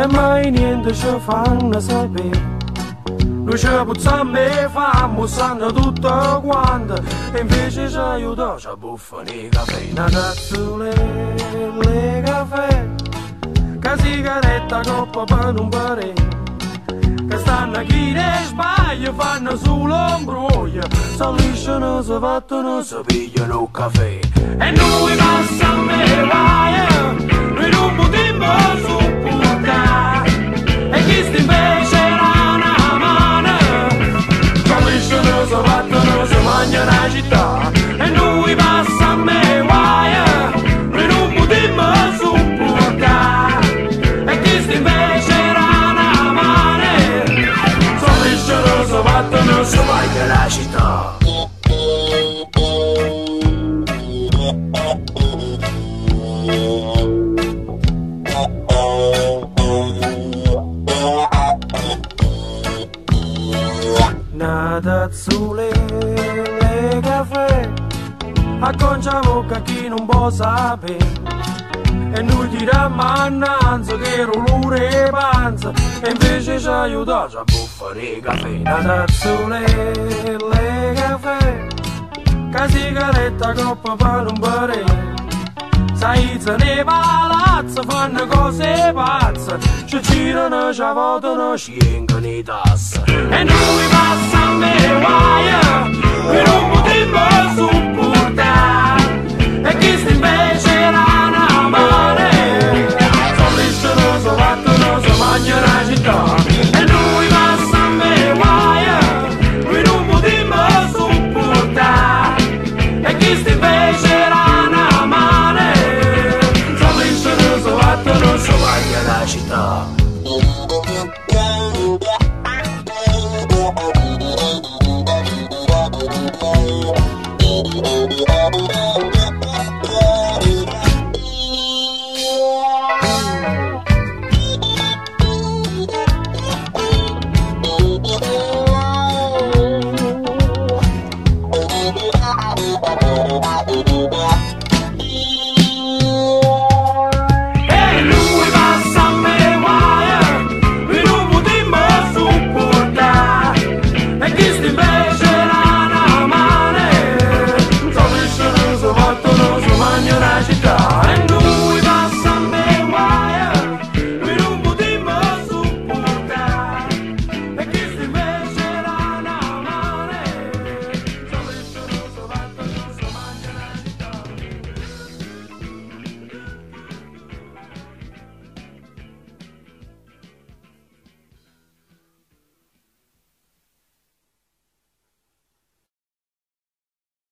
e mai niente ci fanno sapere. Noi ci puzziamo e famo, sanno tutto quanto, e invece ci aiuta, ci buffano i caffè. Una cazzule, le caffè, che sigaretta coppa per un pare, che stanno chi ne sbaglia, fanno solo imbroglio, si lisciano, si fattono, si pigliano un caffè. E noi passiamo e vai, noi non potremmo sopportare, e chi sta invece la mano, si lisciano, si fattono, si mangiano la città. E noi passiamo e vai, noi non potremmo sopportare, e chi sta invece la mano, si lisciano, si fattono, si mangiano la città. Una tazzule le caffè, acconcia bocca a chi non può sapere, e noi tiriamo annanzi che rolure panza, e invece ci aiuta a buffare i caffè. Una tazzule le caffè, che sigaretta coppa per un pare, Saizza nei palazzi fanno cose pazze, ci girano, ci votano, ci vengono i tasse. E noi passiamo e vai, noi non potremmo sopportare, e chi sta invece